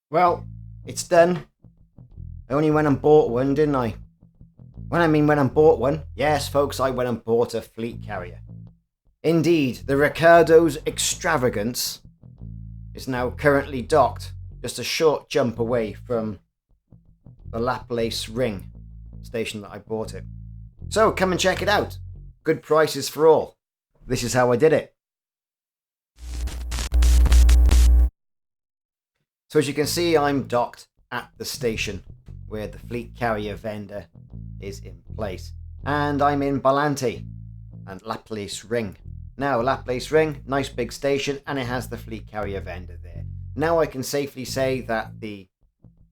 Well, it's done. I only went and bought one, didn't I? When I mean when I bought one, yes, folks, I went and bought a fleet carrier. Indeed, the Ricardos Extravagance is now currently docked just a short jump away from the Laplace Ring station that I bought it. So come and check it out. Good prices for all. This is how I did it. So as you can see, I'm docked at the station where the fleet carrier vendor is in place. And I'm in Balante and Laplace Ring. Now, Laplace Ring, nice big station, and it has the fleet carrier vendor there. Now I can safely say that the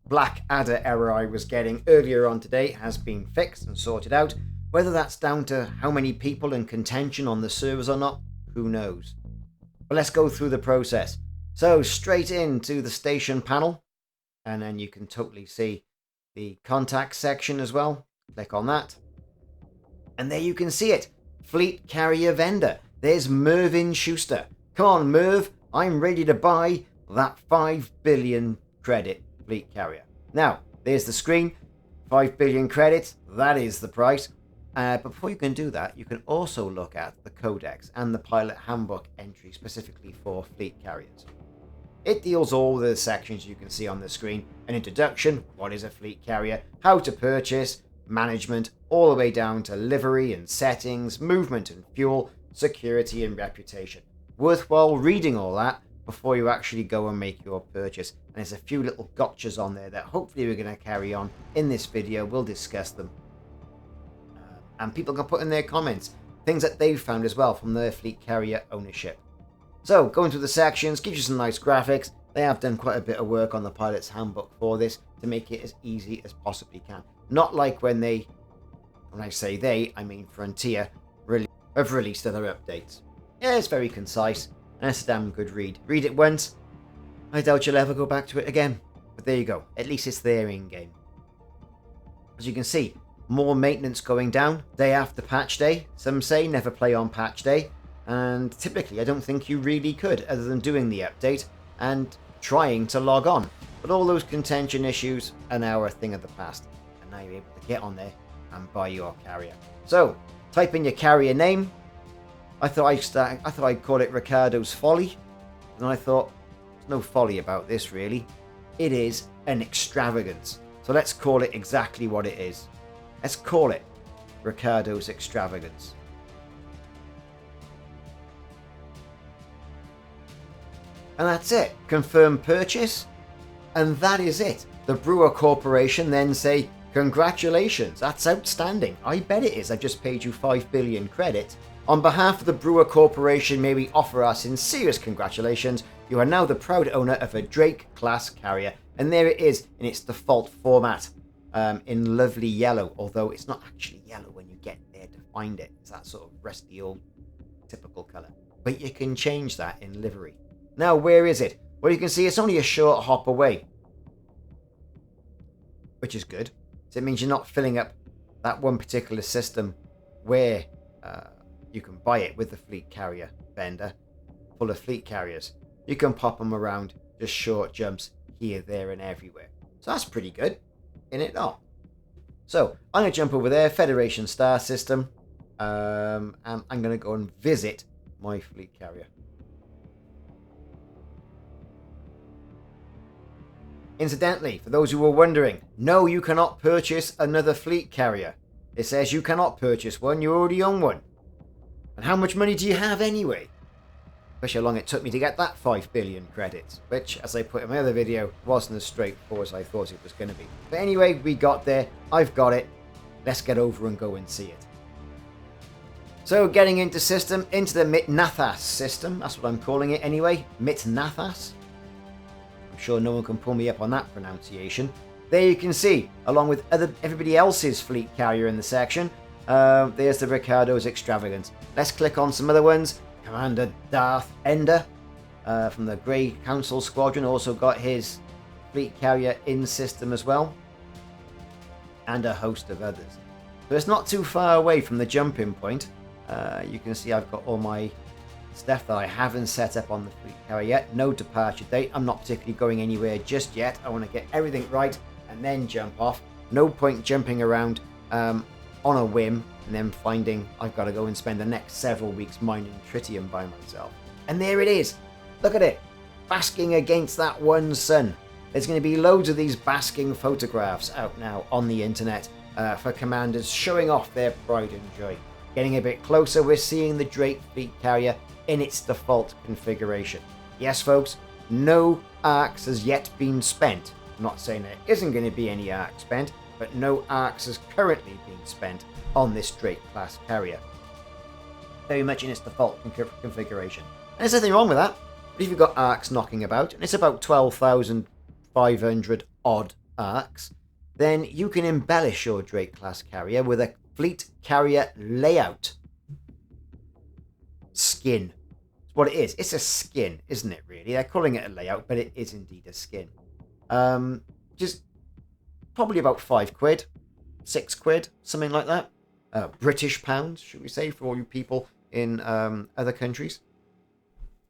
black adder error I was getting earlier on today has been fixed and sorted out. Whether that's down to how many people and contention on the servers or not, who knows. But let's go through the process. So straight into the station panel, and then you can totally see the contact section as well. Click on that. And there you can see it. Fleet carrier vendor. There's Mervyn Schuster. Come on, Merv. I'm ready to buy that 5 billion credit fleet carrier. Now, there's the screen. 5 billion credits. That is the price. But before you can do that, you can also look at the codex and the pilot handbook entry specifically for fleet carriers. It deals all the sections you can see on the screen. An introduction, what is a fleet carrier, how to purchase, management, all the way down to livery and settings, movement and fuel, security and reputation. Worthwhile reading all that before you actually go and make your purchase. And there's a few little gotchas on there that hopefully we're going to carry on in this video. We'll discuss them. And people can put in their comments things that they've found as well from their fleet carrier ownership. So, going through the sections gives you some nice graphics. They have done quite a bit of work on the pilot's handbook for this to make it as easy as possibly can. Not like when I say they, I mean Frontier, have released other updates. Yeah, it's very concise, and it's a damn good read. Read it once, I doubt you'll ever go back to it again. But there you go, at least it's there in-game. As you can see, more maintenance going down day after patch day. Some say never play on patch day. And typically I don't think you really could, other than doing the update and trying to log on. But all those contention issues are now a thing of the past, and now you're able to get on there and buy your carrier. So type in your carrier name. I thought I'd call it Ricardo's Folly, and I thought there's no folly about this really. It is an extravagance. So let's call it exactly what it is. Let's call it Ricardo's Extravagance. And that's it. Confirm purchase. And that is it. The Brewer Corporation then say, congratulations, that's outstanding. I bet it is. I've just paid you 5 billion credit. On behalf of the Brewer Corporation, may we offer our sincerest congratulations. You are now the proud owner of a Drake class carrier. And there it is in its default format, in lovely yellow. Although it's not actually yellow when you get there to find it. It's that sort of rusty old typical colour. But you can change that in livery. Now, where is it? Well, you can see it's only a short hop away, which is good. So it means you're not filling up that one particular system where you can buy it with the fleet carrier vendor full of fleet carriers. You can pop them around, just short jumps here, there, and everywhere. So that's pretty good, isn't it not? So I'm going to jump over there, Federation Star System, and I'm going to go and visit my fleet carrier. Incidentally, for those who were wondering, no, you cannot purchase another fleet carrier. It says you cannot purchase one, you already own one. And how much money do you have anyway? Especially how long it took me to get that 5 billion credits, which, as I put in my other video, wasn't as straightforward as I thought it was going to be. But anyway, we got there, I've got it, let's get over and go and see it. So getting into the Mitnathas system, that's what I'm calling it anyway, Mitnathas. I'm sure no one can pull me up on that pronunciation. There you can see, along with everybody else's fleet carrier in the section, there's the Ricardos Extravagance. Let's click on some other ones. Commander Darth Ender from the Grey Council Squadron also got his fleet carrier in system as well. And a host of others. So it's not too far away from the jumping point. You can see I've got all my stuff that I haven't set up on the fleet carrier yet. No departure date. I'm not particularly going anywhere just yet. I want to get everything right and then jump off. No point jumping around on a whim and then finding I've got to go and spend the next several weeks mining tritium by myself. And there it is. Look at it. Basking against that one sun. There's going to be loads of these basking photographs out now on the internet for commanders showing off their pride and joy. Getting a bit closer, we're seeing the Drake fleet carrier in its default configuration. Yes, folks, no arcs has yet been spent. I'm not saying there isn't going to be any arcs spent, but no arcs has currently been spent on this Drake class carrier. Very much in its default configuration. And there's nothing wrong with that. But if you've got arcs knocking about, and it's about 12,500 odd arcs, then you can embellish your Drake class carrier with a fleet carrier layout skin. It's what it is. It's a skin, isn't it, really? They're calling it a layout, but it is indeed a skin. Just probably about £5, £6, something like that. British pounds, should we say, for all you people in other countries.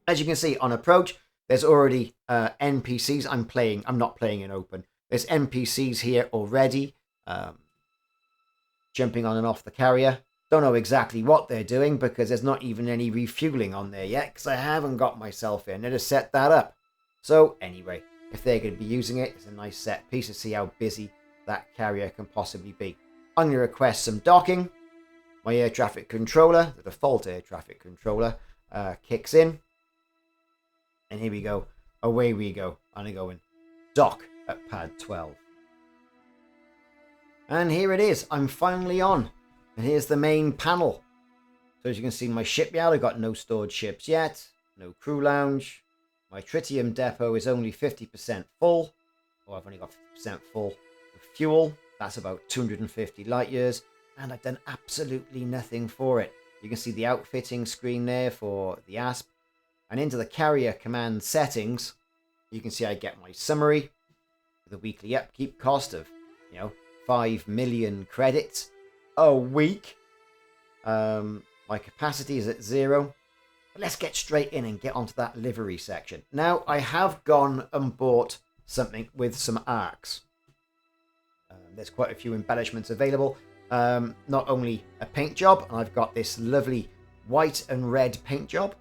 As you can see on approach, there's already NPCs. I'm not playing in open. There's NPCs here already, jumping on and off the carrier. Don't know exactly what they're doing because there's not even any refueling on there yet because I haven't got myself in there to set that up. So anyway, if they're going to be using it, it's a nice set piece to see how busy that carrier can possibly be. I'm going to request some docking. My air traffic controller, the default air traffic controller, kicks in. And here we go. Away we go. I'm going dock at pad 12. And here it is. I'm finally on. And here's the main panel. So as you can see, my shipyard, I've got no stored ships yet. No crew lounge. My tritium depot is only 50% full. Or I've only got 50% full of fuel. That's about 250 light years. And I've done absolutely nothing for it. You can see the outfitting screen there for the ASP. And into the carrier command settings, you can see I get my summary with a weekly upkeep cost of, 5 million credits a week. My capacity is at 0. But let's get straight in and get onto that livery section. Now, I have gone and bought something with some arcs. There's quite a few embellishments available. Not only a paint job, and I've got this lovely white and red paint job.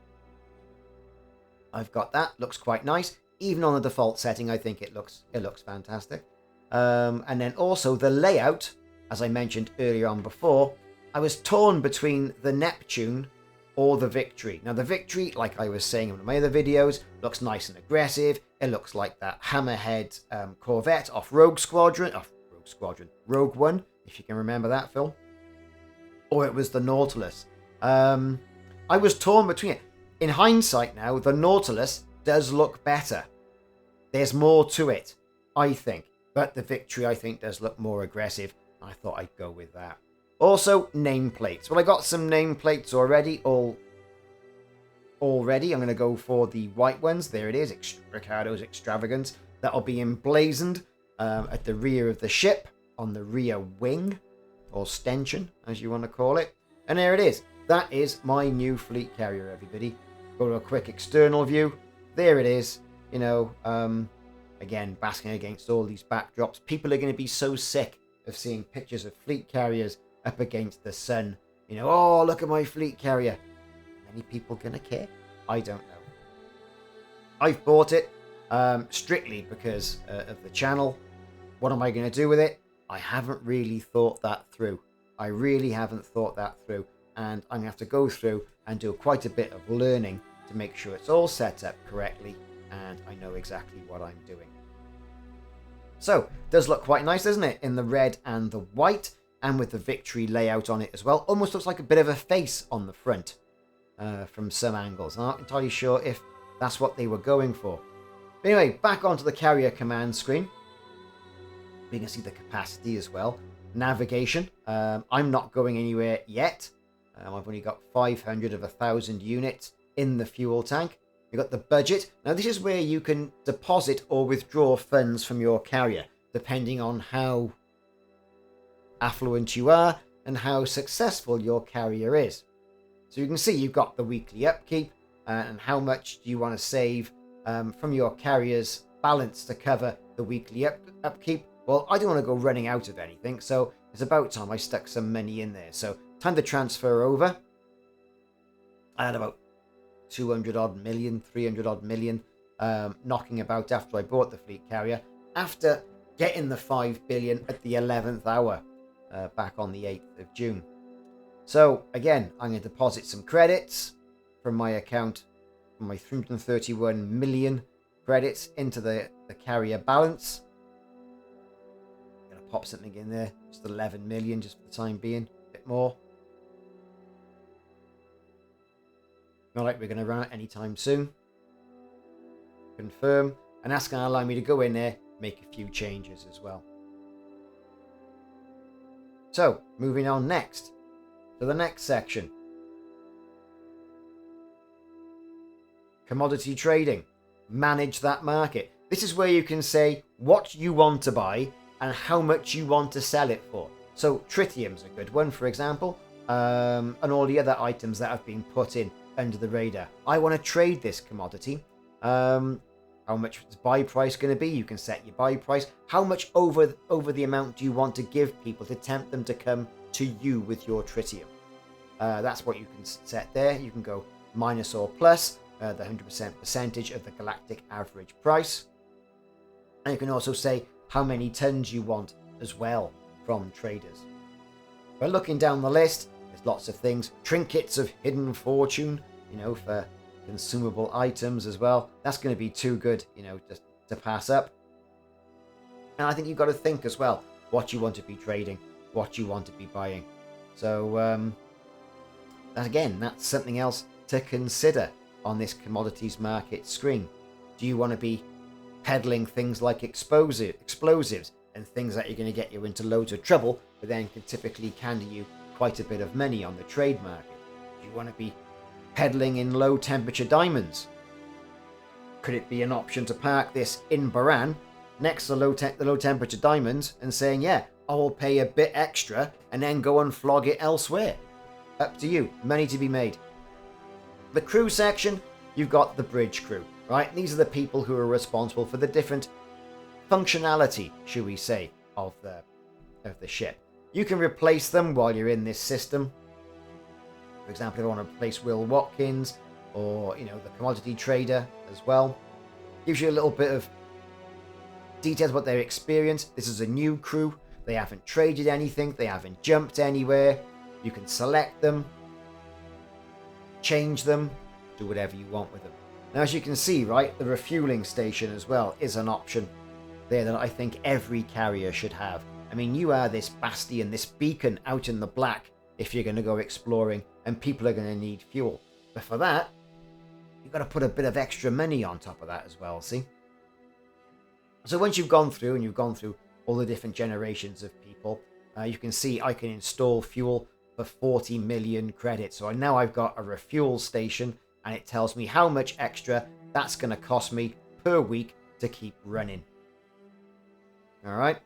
I've got that. Looks quite nice. Even on the default setting, I think it looks fantastic. And then also the layout, as I mentioned earlier on before, I was torn between the Neptune or the Victory. Now the Victory, like I was saying in one of my other videos, looks nice and aggressive. It looks like that Hammerhead Corvette off Rogue One, if you can remember that film. Or it was the Nautilus. I was torn between it. In hindsight now, the Nautilus does look better. There's more to it, I think. But the Victory, I think, does look more aggressive. I thought I'd go with that. Also, nameplates. Well, I got some nameplates already. Already, I'm going to go for the white ones. There it is, Ricardos Extravagance. That'll be emblazoned at the rear of the ship, on the rear wing, or stenchion, as you want to call it. And there it is. That is my new fleet carrier, everybody. Go to a quick external view. There it is. Again, basking against all these backdrops. People are going to be so sick of seeing pictures of fleet carriers up against the sun. Oh, look at my fleet carrier. Many people going to care? I don't know. I've bought it strictly because of the channel. What am I going to do with it? I haven't really thought that through. I really haven't thought that through. And I'm going to have to go through and do quite a bit of learning to make sure it's all set up correctly and I know exactly what I'm doing. So, it does look quite nice, doesn't it? In the red and the white, and with the Victory layout on it as well. Almost looks like a bit of a face on the front from some angles. I'm not entirely sure if that's what they were going for. But anyway, back onto the carrier command screen. We can see the capacity as well. Navigation. I'm not going anywhere yet. I've only got 500 of 1,000 units in the fuel tank. You've got the budget. Now this is where you can deposit or withdraw funds from your carrier, depending on how affluent you are and how successful your carrier is. So you can see you've got the weekly upkeep, and how much do you want to save from your carrier's balance to cover the weekly upkeep. Well, I don't want to go running out of anything, so it's about time I stuck some money in there. So time to transfer over. I had about 200 odd million, 300 odd million knocking about after I bought the fleet carrier, after getting the 5 billion at the 11th hour back on the 8th of June. So again, I'm going to deposit some credits from my account, from my 331 million credits into the carrier balance. I'm going to pop something in there, just 11 million just for the time being, a bit more. Not like we're going to run out anytime soon. Confirm, and that's going to allow me to go in there, make a few changes as well. So, moving on next to the next section. Commodity trading. Manage that market. This is where you can say what you want to buy and how much you want to sell it for. So, tritium's a good one, for example, and all the other items that have been put in under the radar. I want to trade this commodity. How much is buy price going to be? You can set your buy price. How much over the amount do you want to give people to tempt them to come to you with your tritium? That's what you can set there. You can go minus or plus the 100% percentage of the galactic average price. And you can also say how many tons you want as well from traders. But looking down the list, there's lots of things. Trinkets of hidden fortune, for consumable items as well. That's going to be too good, just to pass up. And I think you've got to think as well what you want to be trading, what you want to be buying. So again, that's something else to consider on this commodities market screen. Do you want to be peddling things like explosives and things that are going to get you into loads of trouble, but then can typically candy you quite a bit of money on the trade market? Do you want to be peddling in low temperature diamonds? Could it be an option to park this in BORANN next to the low temperature diamonds and saying, yeah, I will pay a bit extra and then go and flog it elsewhere? Up to you. Money to be made. The crew section, you've got the bridge crew, right? These are the people who are responsible for the different functionality, should we say, of the ship. You can replace them while you're in this system. For example, if I want to replace Will Watkins or, the commodity trader as well. Gives you a little bit of details about their experience. This is a new crew. They haven't traded anything. They haven't jumped anywhere. You can select them, change them, do whatever you want with them. Now, as you can see, right, the refueling station as well is an option there that I think every carrier should have. I mean, you are this bastion, this beacon out in the black if you're going to go exploring, and people are going to need fuel. But for that, you've got to put a bit of extra money on top of that as well, see? So once you've gone through and you've gone through all the different generations of people, you can see I can install fuel for 40 million credits. So now I've got a refuel station, and it tells me how much extra that's going to cost me per week to keep running. All right.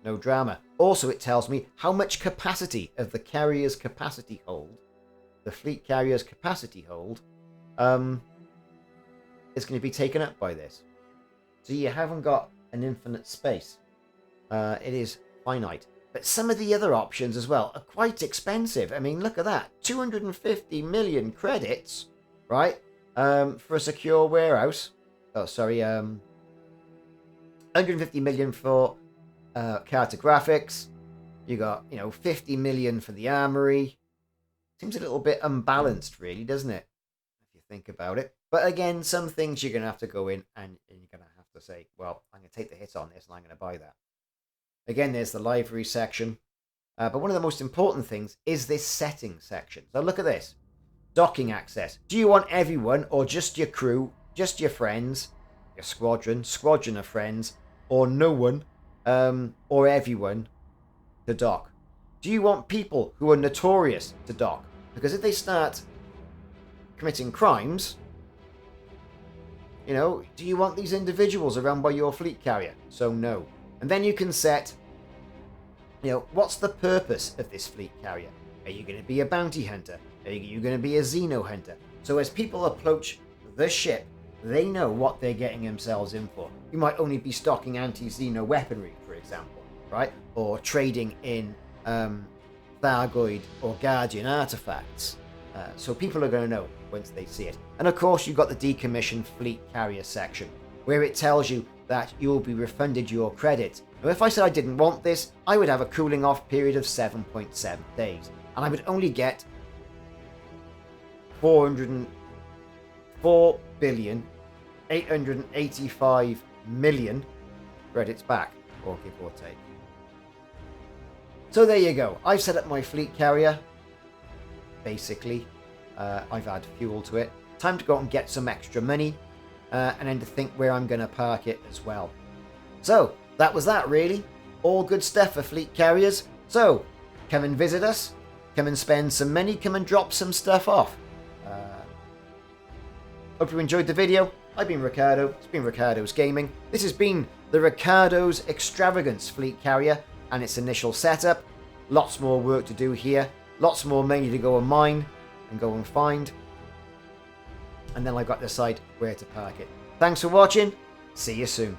No drama. Also, it tells me how much capacity of the carrier's capacity hold, the fleet carrier's capacity hold, is going to be taken up by this. So you haven't got an infinite space. It is finite. But some of the other options as well are quite expensive. I mean, look at that. 250 million credits, right? For a secure warehouse. Oh, sorry. 150 million for cartographics. You got, 50 million for the armory. Seems a little bit unbalanced, really, doesn't it? If you think about it. But again, some things you're going to have to go in and you're going to have to say, well, I'm going to take the hit on this and I'm going to buy that. Again, there's the library section. But one of the most important things is this settings section. So look at this. Docking access. Do you want everyone or just your crew, just your friends, your squadron of friends, or no one, or everyone to dock? Do you want people who are notorious to dock? Because if they start committing crimes, do you want these individuals around by your fleet carrier? So no. And then you can set, what's the purpose of this fleet carrier? Are you going to be a bounty hunter? You're going to be a Xeno hunter. So as people approach the ship, they know what they're getting themselves in for. You might only be stocking anti-Xeno weaponry, for example, right? Or trading in Thargoid or Guardian artifacts. So people are going to know once they see it. And of course, you've got the decommissioned fleet carrier section, where it tells you that you'll be refunded your credit. Now, if I said I didn't want this, I would have a cooling off period of 7.7 days. And I would only get 404,885,000,000 credits back, or give or take. So there you go. I've set up my fleet carrier. Basically, I've added fuel to it. Time to go out and get some extra money, and then to think where I'm going to park it as well. So that was that, really. All good stuff for fleet carriers. So come and visit us. Come and spend some money. Come and drop some stuff off. Hope you enjoyed the video. I've been Ricardo. It's been Ricardo's Gaming. This has been the Ricardos Extravagance fleet carrier and its initial setup. Lots more work to do here. Lots more money to go and mine and go and find. And then I've got to decide where to park it. Thanks for watching. See you soon.